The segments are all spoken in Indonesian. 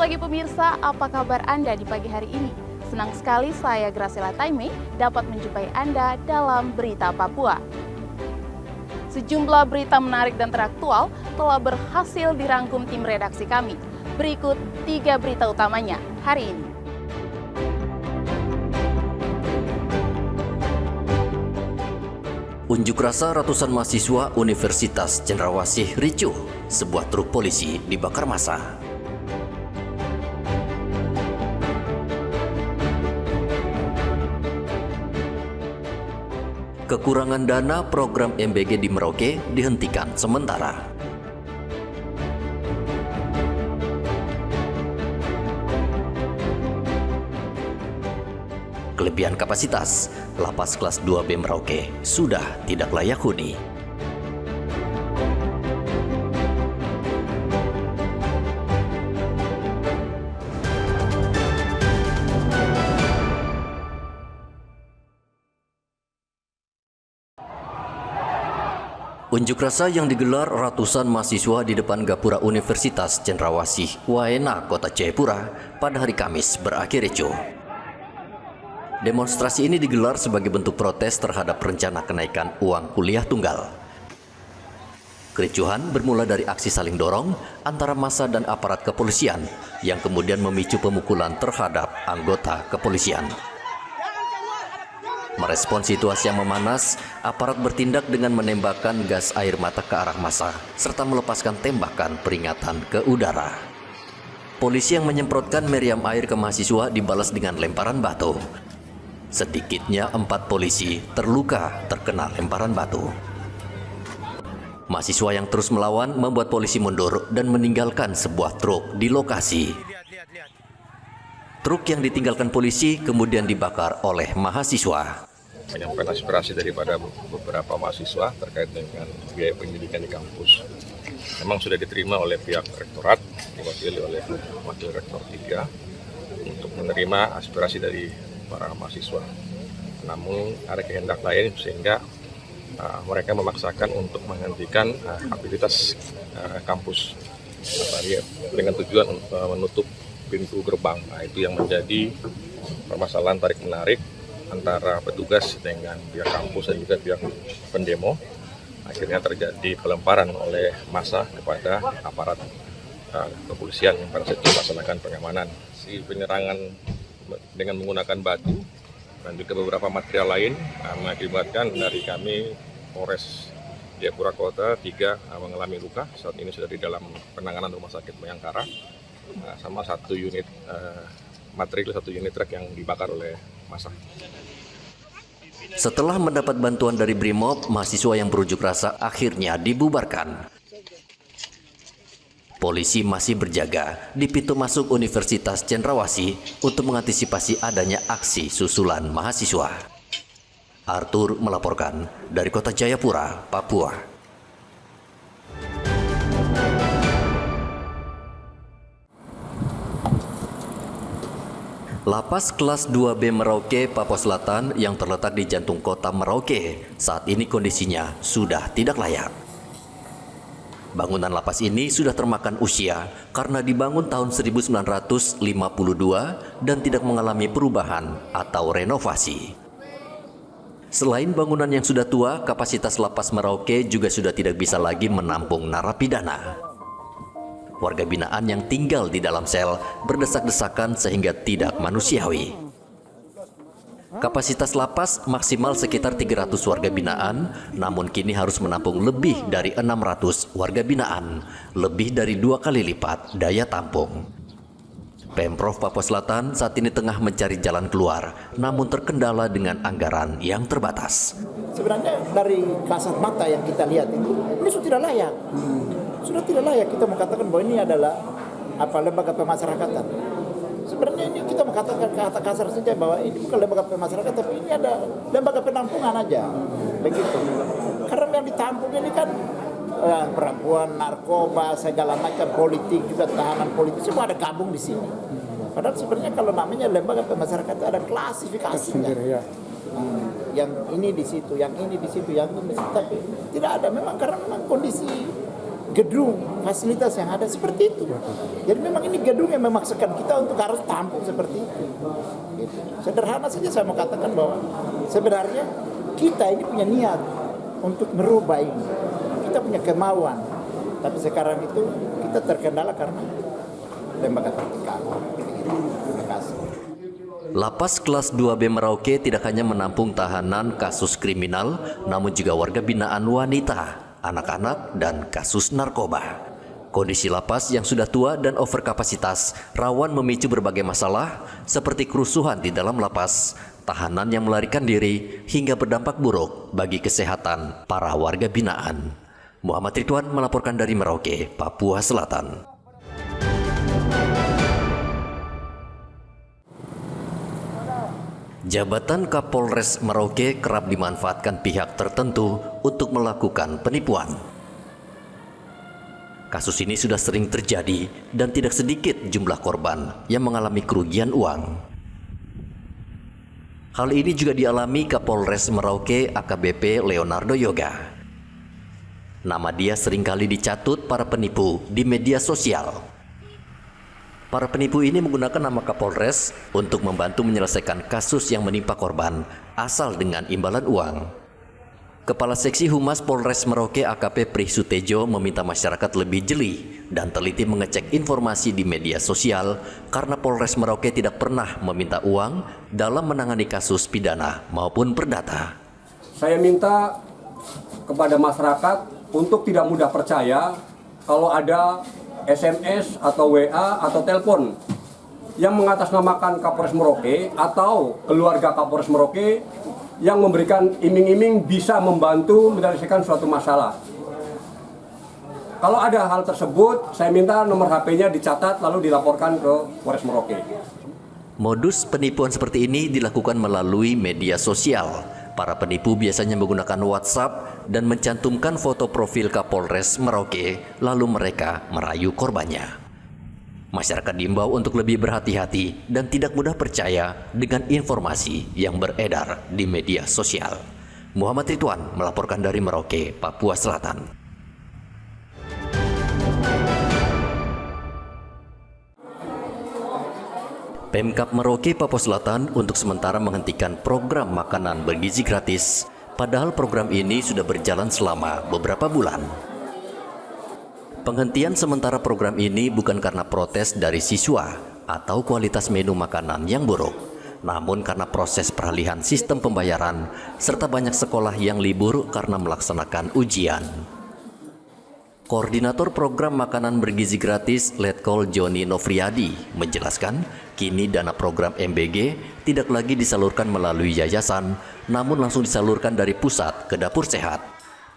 pagi pemirsa, apa kabar Anda di pagi hari ini? Senang sekali saya Graciela Taime dapat menjumpai Anda dalam Berita Papua. Sejumlah berita menarik dan teraktual telah berhasil dirangkum tim redaksi kami. Berikut 3 berita utamanya hari ini. Unjuk rasa ratusan mahasiswa Universitas Cendrawasih ricuh, sebuah truk polisi dibakar massa. Kekurangan dana program MBG di Merauke dihentikan sementara. Kelebihan kapasitas, lapas kelas 2B Merauke sudah tidak layak huni. Unjuk rasa yang digelar ratusan mahasiswa di depan gapura Universitas Cendrawasih, Waena, Kota Jayapura pada hari Kamis berakhir ricuh. Demonstrasi ini digelar sebagai bentuk protes terhadap rencana kenaikan uang kuliah tunggal. Kericuhan bermula dari aksi saling dorong antara massa dan aparat kepolisian yang kemudian memicu pemukulan terhadap anggota kepolisian. Merespon situasi yang memanas, aparat bertindak dengan menembakkan gas air mata ke arah massa serta melepaskan tembakan peringatan ke udara. Polisi yang menyemprotkan meriam air ke mahasiswa dibalas dengan lemparan batu. Sedikitnya 4 polisi terluka terkena lemparan batu. Mahasiswa yang terus melawan membuat polisi mundur dan meninggalkan sebuah truk di lokasi. Truk yang ditinggalkan polisi kemudian dibakar oleh mahasiswa. Menyampaikan aspirasi daripada beberapa mahasiswa terkait dengan biaya pendidikan di kampus. Memang sudah diterima oleh pihak rektorat, diwakili oleh Wakil Rektor 3, untuk menerima aspirasi dari para mahasiswa. Namun ada kehendak lain sehingga mereka memaksakan untuk menghentikan aktivitas kampus dengan tujuan menutup pintu gerbang. Itu yang menjadi permasalahan tarik-menarik antara petugas dengan pihak kampus dan juga pihak pendemo. Akhirnya terjadi pelemparan oleh massa kepada aparat kepolisian yang pada saat itu melaksanakan pengamanan. Si penyerangan dengan menggunakan batu dan juga beberapa material lain mengakibatkan dari kami Polres Jayapura Kota 3 mengalami luka. Saat ini sudah di dalam penanganan Rumah Sakit Bayangkara. Sama 1 unit material, 1 unit truk yang dibakar oleh massa. Setelah mendapat bantuan dari Brimob, mahasiswa yang berunjuk rasa akhirnya dibubarkan. Polisi masih berjaga di pintu masuk Universitas Cendrawasih untuk mengantisipasi adanya aksi susulan mahasiswa. Arthur melaporkan dari Kota Jayapura, Papua. Lapas kelas 2B Merauke, Papua Selatan yang terletak di jantung kota Merauke saat ini kondisinya sudah tidak layak. Bangunan lapas ini sudah termakan usia karena dibangun tahun 1952 dan tidak mengalami perubahan atau renovasi. Selain bangunan yang sudah tua, kapasitas lapas Merauke juga sudah tidak bisa lagi menampung narapidana. Warga binaan yang tinggal di dalam sel berdesak-desakan sehingga tidak manusiawi. Kapasitas lapas maksimal sekitar 300 warga binaan, namun kini harus menampung lebih dari 600 warga binaan, lebih dari 2 kali lipat daya tampung. Pemprov Papua Selatan saat ini tengah mencari jalan keluar, namun terkendala dengan anggaran yang terbatas. Sebenarnya dari kasat mata yang kita lihat ini sudah tidak layak. Sudah tidak layak kita mengatakan bahwa ini adalah lembaga pemasyarakatan. Sebenarnya ini kita mengatakan kata kasar saja bahwa ini bukan lembaga pemasyarakatan, tapi ini ada lembaga penampungan aja, begitu. Karena yang ditampung ini kan perempuan, narkoba, segala macam politik, juga tahanan politik, semua ada gabung di sini. Padahal sebenarnya kalau namanya lembaga pemasyarakatan ada klasifikasinya. Yang ini di situ, yang ini di situ, yang ini di situ, tapi tidak ada memang karena memang kondisi gedung, fasilitas yang ada seperti itu. Jadi memang ini gedung yang memaksakan kita untuk harus tampung seperti itu. Gitu. Sederhana saja saya mau katakan bahwa sebenarnya kita ini punya niat untuk merubah ini. Kita punya kemauan. Tapi sekarang itu kita terkendala karena lembaga vertikal. Terima kasih. Lapas kelas 2B Merauke tidak hanya menampung tahanan kasus kriminal, namun juga warga binaan wanita, anak-anak, dan kasus narkoba. Kondisi lapas yang sudah tua dan overkapasitas rawan memicu berbagai masalah seperti kerusuhan di dalam lapas, tahanan yang melarikan diri, hingga berdampak buruk bagi kesehatan para warga binaan. Muhammad Ridwan melaporkan dari Merauke, Papua Selatan. Jabatan Kapolres Merauke kerap dimanfaatkan pihak tertentu untuk melakukan penipuan. Kasus ini sudah sering terjadi dan tidak sedikit jumlah korban yang mengalami kerugian uang. Hal ini juga dialami Kapolres Merauke AKBP Leonardo Yoga. Nama dia seringkali dicatut para penipu di media sosial. Para penipu ini menggunakan nama Kapolres untuk membantu menyelesaikan kasus yang menimpa korban asal dengan imbalan uang. Kepala Seksi Humas Polres Merauke AKP Pri Sutejo meminta masyarakat lebih jeli dan teliti mengecek informasi di media sosial karena Polres Merauke tidak pernah meminta uang dalam menangani kasus pidana maupun perdata. Saya minta kepada masyarakat untuk tidak mudah percaya kalau ada SMS atau WA atau telepon yang mengatasnamakan Kapolres Merauke atau keluarga Kapolres Merauke yang memberikan iming-iming bisa membantu menyelesaikan suatu masalah. Kalau ada hal tersebut, saya minta nomor HP-nya dicatat lalu dilaporkan ke Polres Merauke. Modus penipuan seperti ini dilakukan melalui media sosial. Para penipu biasanya menggunakan WhatsApp dan mencantumkan foto profil Kapolres Merauke, lalu mereka merayu korbannya. Masyarakat diimbau untuk lebih berhati-hati dan tidak mudah percaya dengan informasi yang beredar di media sosial. Muhammad Ridwan melaporkan dari Merauke, Papua Selatan. Pemkab Merauke, Papua Selatan untuk sementara menghentikan program makanan bergizi gratis, padahal program ini sudah berjalan selama beberapa bulan. Penghentian sementara program ini bukan karena protes dari siswa atau kualitas menu makanan yang buruk, namun karena proses peralihan sistem pembayaran serta banyak sekolah yang libur karena melaksanakan ujian. Koordinator program makanan bergizi gratis Letkol Joni Novriadi menjelaskan, kini dana program MBG tidak lagi disalurkan melalui yayasan, namun langsung disalurkan dari pusat ke dapur sehat.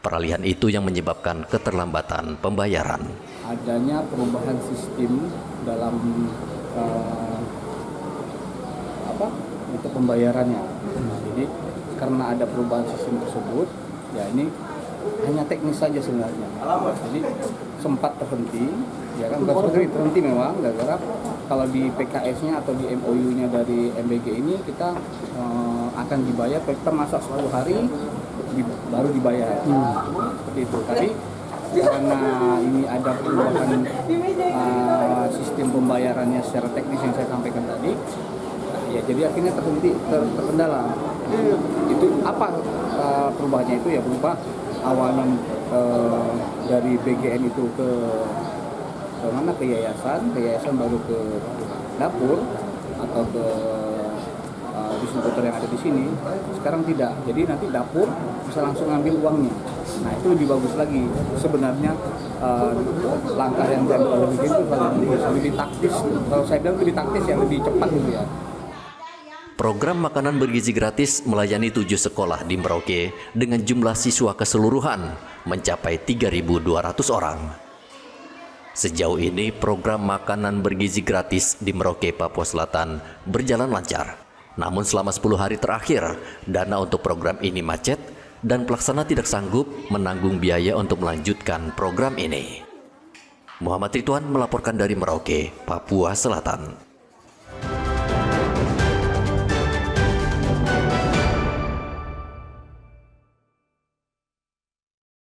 Peralihan itu yang menyebabkan keterlambatan pembayaran. Adanya perubahan sistem dalam untuk pembayarannya. Jadi karena ada perubahan sistem tersebut, ya ini hanya teknis saja sebenarnya. Jadi sempat terhenti, ya kan, bukan seperti terhenti memang, gara-gara kalau di PKS-nya atau di MOU-nya dari MBG ini kita akan dibayar per masa 10 hari baru dibayar. Seperti itu. Tapi karena ini ada perubahan sistem pembayarannya secara teknis yang saya sampaikan tadi, ya jadi akhirnya terkendala. Itu apa perubahannya itu? Ya berubah awalnya dari BGN itu ke mana, ke yayasan baru ke dapur atau ke distributor yang ada di sini. Sekarang tidak, jadi nanti dapur bisa langsung ngambil uangnya. Nah itu lebih bagus lagi sebenarnya. Langkah yang diambil oleh BGN itu lebih taktis. Kalau saya bilang lebih taktis, yang lebih cepat gitu ya. Program makanan bergizi gratis melayani 7 sekolah di Merauke dengan jumlah siswa keseluruhan mencapai 3.200 orang. Sejauh ini program makanan bergizi gratis di Merauke, Papua Selatan berjalan lancar. Namun selama 10 hari terakhir, dana untuk program ini macet dan pelaksana tidak sanggup menanggung biaya untuk melanjutkan program ini. Muhammad Ridwan melaporkan dari Merauke, Papua Selatan.